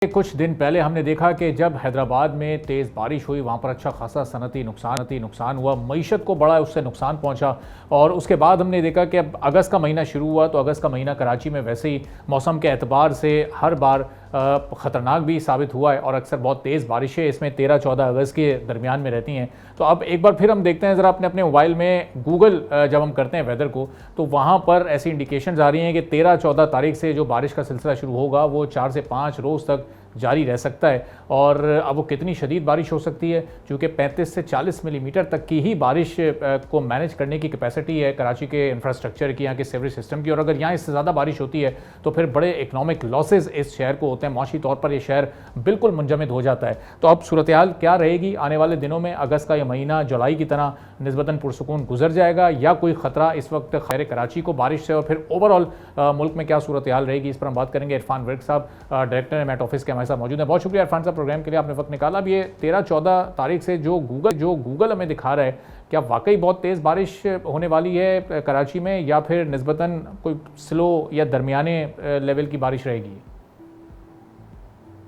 कुछ दिन पहले हमने देखा कि जब हैदराबाद में तेज़ बारिश हुई, वहाँ पर अच्छा खासा सनती नुकसान हुआ, मईशत को बड़ा उससे नुकसान पहुँचा। और उसके बाद हमने देखा कि अब अगस्त का महीना शुरू हुआ, तो अगस्त का महीना कराची में वैसे ही मौसम के एतबार से हर बार ख़तरनाक भी साबित हुआ है और अक्सर बहुत तेज़ बारिशें इसमें 13-14 अगस्त के दरमियान में रहती हैं। तो अब एक बार फिर हम देखते हैं ज़रा अपने अपने मोबाइल में गूगल जब हम करते हैं वेदर को, तो वहाँ पर ऐसी इंडिकेशंस आ रही हैं कि 13-14 तारीख से जो बारिश का सिलसिला शुरू होगा वो 4 से 5 रोज़ तक जारी रह सकता है। और अब वो कितनी शदीद बारिश हो सकती है, चूँकि 35 से 40 मिलीमीटर तक की ही बारिश को मैनेज करने की कैपेसिटी है कराची के इंफ्रास्ट्रक्चर की, यहाँ के सीवरेज सिस्टम की। और अगर यहाँ इससे ज़्यादा बारिश होती है तो फिर बड़े इकनॉमिक लॉसेज इस शहर को होते हैं, माशी तौर पर ये शहर बिल्कुल मुंजमद हो जाता है। तो अब सूरत हाल क्या रहेगी आने वाले दिनों में? अगस्त का यह महीना जुलाई की तरह निस्बतन पुरसुकून गुजर जाएगा या कोई ख़तरा इस वक्त खैर कराची को बारिश से? और फिर ओवरऑल मुल्क में क्या सूरत हाल रहेगी, इस पर हम बात करेंगे। इरफान वर्क साहब डायरेक्टर मैट ऑफिस के हमारे साथ मौजूद हैं। बहुत शुक्रिया इरफान साहब, प्रोग्राम के लिए आपने वक्त निकाला। अब ये 13-14 तारीख से जो गूगल हमें दिखा रहा है, क्या वाकई बहुत तेज़ बारिश होने वाली है कराची में, या फिर निस्बतन कोई स्लो या दरमियाने लेवल की बारिश रहेगी?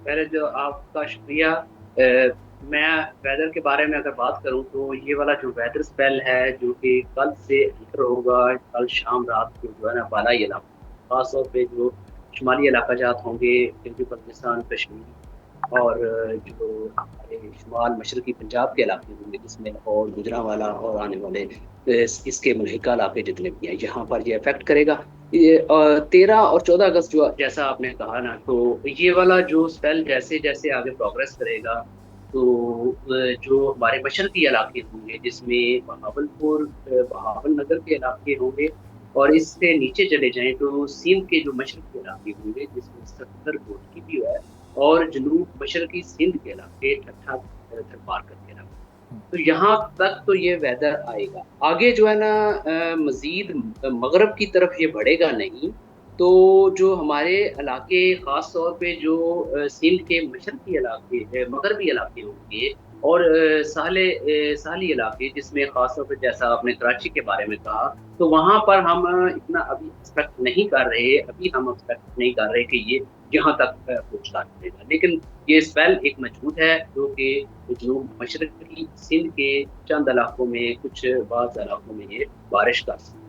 पहले जो आपका शुक्रिया। मैं वेदर के बारे में अगर बात करूं तो ये वाला जो वेदर स्पेल है जो कि कल से एंटर होगा, कल शाम रात को जो है ना बालाई इलाका, खासतौर पे जो शुमाली इलाका जात होंगे, गिलगित बल्तिस्तान, कश्मीर और जो हमारे शुमाल मशरकी पंजाब के इलाके होंगे जिसमें लाहौर, गुजरांवाला और आने वाले इसके मुल्हिका इलाके जितने भी हैं, यहाँ पर ये इफेक्ट करेगा। ये 13 और 14 अगस्त जो जैसा आपने कहा ना, तो ये वाला जो स्पेल जैसे जैसे आगे प्रोग्रेस करेगा तो जो हमारे मशरकी इलाके होंगे जिसमें बहावलपुर, बहावल नगर के इलाके होंगे, और इससे नीचे चले जाएं तो सिंध के जो मशरकी इलाके होंगे जिसमें 70 कोट की भी है, और जनूब मशरकी सिंध के इलाके ठट्ठा थरपार करके इलाके, तो यहाँ तक तो ये वेदर आएगा। आगे जो है ना मज़ीद मगरब की तरफ ये बढ़ेगा नहीं, तो जो हमारे इलाके ख़ास तौर पे जो सिंध के मशरक़ी इलाके, मगरबी इलाके होंगे और साहली इलाके जिसमें ख़ास तौर पे जैसा आपने कराची के बारे में कहा, तो वहाँ पर हम इतना अभी एक्सपेक्ट नहीं कर रहे, अभी हम एक्सपेक्ट नहीं कर रहे कि ये यहाँ तक पहुँचता रहेगा। लेकिन ये स्पेल एक मौजूद है जो कि जनूब मशरक़ी सिंध के चंद इलाकों में, कुछ बाज़ इलाकों में ये बारिश कर सकता है।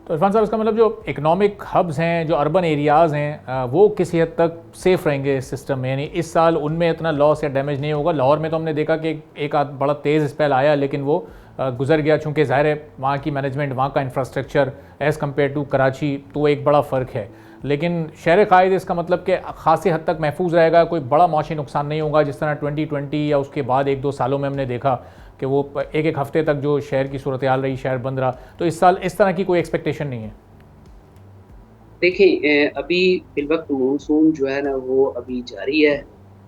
तो इरफान साहब, इसका मतलब जो इकनॉमिक हब्स हैं, जो अर्बन एरियाज़ हैं, वो किसी हद तक सेफ़ रहेंगे इस सिस्टम में, यानी इस साल उनमें इतना लॉस या डैमेज नहीं होगा। लाहौर में तो हमने देखा कि एक आध बड़ा तेज़ स्पेल आया, लेकिन वो गुजर गया, चूँकि ज़ाहिर है वहाँ की मैनेजमेंट, वहाँ का infrastructure as compared to Karachi, तो एक बड़ा फ़र्क है। लेकिन शहर क़ायद इसका मतलब कि खासी हद तक महफूज रहेगा, कोई बड़ा मौशी नुकसान नहीं होगा, जिस तरह 2020 या उसके बाद 1-2 सालों में हमने देखा कि वो एक हफ्ते तक जो शहर की सूरत हाल रही, शहर बंद रहा। तो इस साल इस तरह की कोई एक्सपेक्टेशन नहीं है? देखिए, अभी फ़िलवक़्त मानसून जो है ना वो अभी जारी है।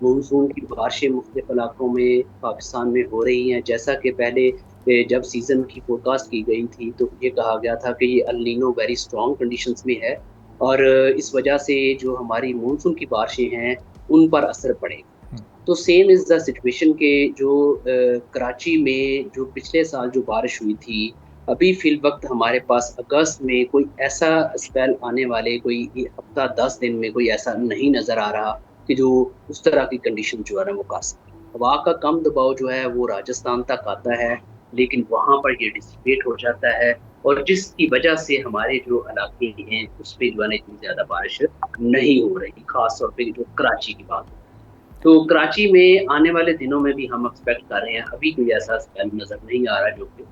मानसून की बारिशें मुख्तलिफ़ इलाकों में पाकिस्तान में हो रही हैं। जैसा कि पहले जब सीज़न की फ़ोरकास्ट की गई थी तो ये कहा गया था कि ये El Nino very strong conditions में है और इस वजह से जो हमारी मानसून की बारिशें हैं उन पर असर पड़ेगा। तो सेम इज़ द सिचुएशन के जो कराची में जो पिछले साल जो बारिश हुई थी, अभी फ़िलवक़्त हमारे पास अगस्त में कोई ऐसा स्पेल आने वाले कोई हफ़्ता 10 दिन में कोई ऐसा नहीं नज़र आ रहा कि जो उस तरह की कंडीशन जो है ना वो कर सके। हवा का कम दबाव जो है वो राजस्थान तक आता है, लेकिन वहाँ पर ये डिसिपेट हो जाता है और जिसकी वजह से हमारे जो इलाके हैं उस पे जो है ना इतनी ज़्यादा बारिश नहीं हो रही, ख़ास तौर पे जो कराची की बात है। तो कराची में आने वाले दिनों में भी हम एक्सपेक्ट कर रहे हैं, अभी कोई ऐसा स्पेल नज़र नहीं आ रहा जो कि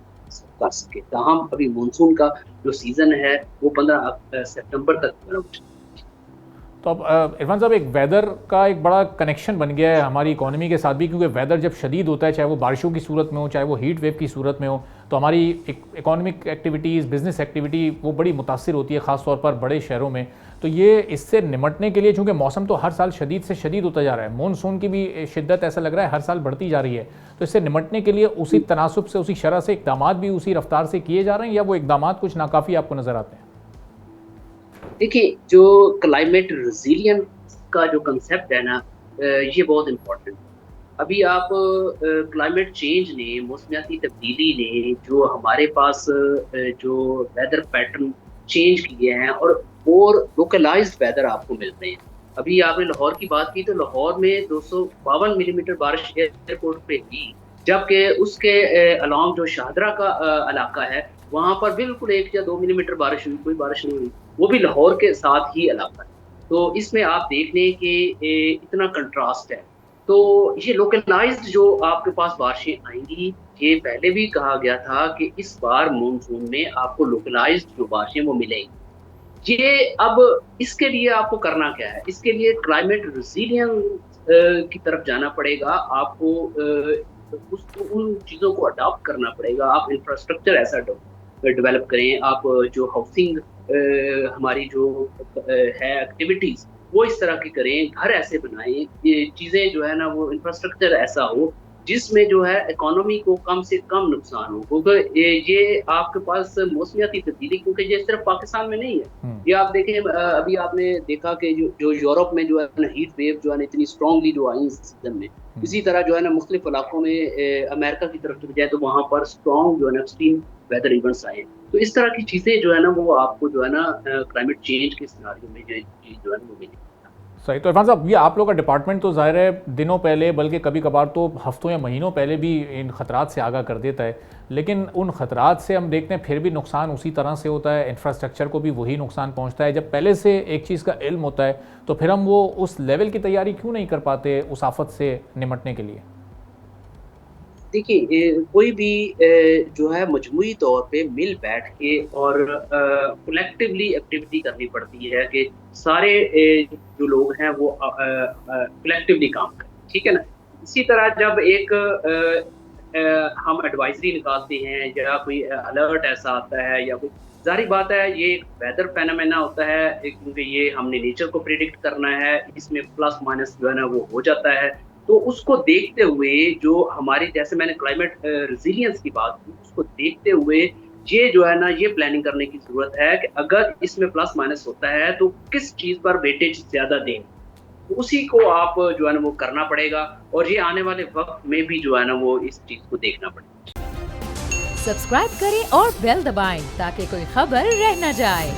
कर सके। ताहम अभी मानसून का जो सीज़न है वो 15 सितंबर तक डेवलप। तो अब इरफान साहब, एक वेदर का एक बड़ा कनेक्शन बन गया है हमारी इकोनॉमी के साथ भी, क्योंकि वेदर जब शदीद होता है, चाहे वो बारिशों की सूरत में हो, चाहे वो हीट वेव की सूरत में हो, तो हमारी इकोनॉमिक एक्टिविटीज़, बिजनेस एक्टिविटी वो बड़ी मुतासिर होती है, ख़ास तौर पर बड़े शहरों में। तो ये इससे निमटने के लिए, चूँकि मौसम तो हर साल शदीद से शदीद होता जा रहा है, मानसून की भी शिद्दत ऐसा लग रहा है हर साल बढ़ती जा रही है, तो इससे निमटने के लिए उसी तनासुब से, उसी शरह से इक़दामात भी उसी रफ्तार से किए जा रहे हैं, या वो इक़दामात कुछ नाकाफ़ी आपको नज़र आते हैं? देखिए, जो क्लाइमेट रेज़िलियंस का जो कांसेप्ट है ना, ये बहुत इम्पोर्टेंट है। अभी आप क्लाइमेट चेंज ने, मौसमियाती तब्दीली ने जो हमारे पास जो वेदर पैटर्न चेंज किए हैं और लोकलाइज्ड वेदर आपको मिल रहे हैं। अभी आपने लाहौर की बात की, तो लाहौर में 252 मिलीमीटर बारिश एयरपोर्ट पे हुई, जबकि उसके अलोंग जो शाहदरा का इलाका है, वहाँ पर बिल्कुल 1 या 2 मिलीमीटर बारिश हुई, कोई बारिश नहीं हुई। वो भी लाहौर के साथ ही इलाका है। तो इसमें आप देख लें कि इतना कंट्रास्ट है। तो ये लोकलाइज़्ड जो आपके पास बारिशें आएँगी, ये पहले भी कहा गया था कि इस बार मानसून में आपको लोकलाइज़्ड जो बारिशें वो मिलेंगी। ये अब इसके लिए आपको करना क्या है? इसके लिए क्लाइमेट रेज़िलियंस की तरफ जाना पड़ेगा। आपको उसको उन चीज़ों को अडॉप्ट करना पड़ेगा। आप इंफ्रास्ट्रक्चर ऐसा डेवलप करें। आप जो हाउसिंग हमारी जो है एक्टिविटीज़, वो इस तरह की करें, घर ऐसे बनाएँ, ये चीज़ें जो है ना वो इंफ्रास्ट्रक्चर ऐसा हो, जिसमें जो है इकोनॉमी को कम से कम नुकसान हो। क्योंकि ये आपके पास मौसमियाती तब्दीली, क्योंकि ये सिर्फ़ पाकिस्तान में नहीं है। हुँ। ये आप देखें, अभी आपने देखा कि जो जो यूरोप में जो है ना हीट वेव जो है ना इतनी स्ट्रॉन्गली जो आई इस सीज़न में। हुँ। इसी तरह जो है ना मुख्तलिफ इलाकों में अमेरिका की तरफ चले जाए तो वहाँ पर स्ट्रॉन्ग जो है ना एक्सट्रीम वेदर इवेंट्स आए हैं। तो इस तरह की चीज़ें जो है ना वो आपको जो है ना क्लाइमेट चेंज के सिनेरियो में ये चीज़ जो है ना वो मिलेगी। सही। तो इरफान साहब, ये आप लोग का डिपार्टमेंट तो ज़ाहिर है दिनों पहले, बल्कि कभी-कभार तो हफ्तों या महीनों पहले भी इन खतरात से आगाह कर देता है। लेकिन उन खतरात से हम देखते हैं फिर भी नुकसान उसी तरह से होता है, इंफ्रास्ट्रक्चर को भी वही नुकसान पहुंचता है। जब पहले से एक चीज़ का इल्म होता है तो फिर हम वो उस लेवल की तैयारी क्यों नहीं कर पाते उस आफत से निमटने के लिए? देखिए, कोई भी जो है मजमूई तौर पे मिल बैठ के और कलेक्टिवली एक्टिविटी करनी पड़ती है कि सारे जो लोग हैं वो कलेक्टिवली काम करें, ठीक है ना? इसी तरह जब एक हम एडवाइजरी निकालते हैं या कोई अलर्ट ऐसा आता है या कोई, ज़ाहिर बात है ये एक वेदर फेनोमेना होता है, क्योंकि ये हमने नेचर को प्रेडिक्ट करना है, इसमें प्लस माइनस जो है ना वो हो जाता है। तो उसको देखते हुए जो हमारी, जैसे मैंने क्लाइमेट रेज़िलियंस की बात की, उसको देखते हुए ये जो है ना ये प्लानिंग करने की ज़रूरत है कि अगर इसमें प्लस माइनस होता है तो किस चीज़ पर वेटेज ज़्यादा दें। तो उसी को आप जो है ना वो करना पड़ेगा, और ये आने वाले वक़्त में भी जो है ना वो इस चीज़ को देखना पड़ेगा। सब्सक्राइब करें और बेल दबाएं ताकि कोई खबर रह न जाए।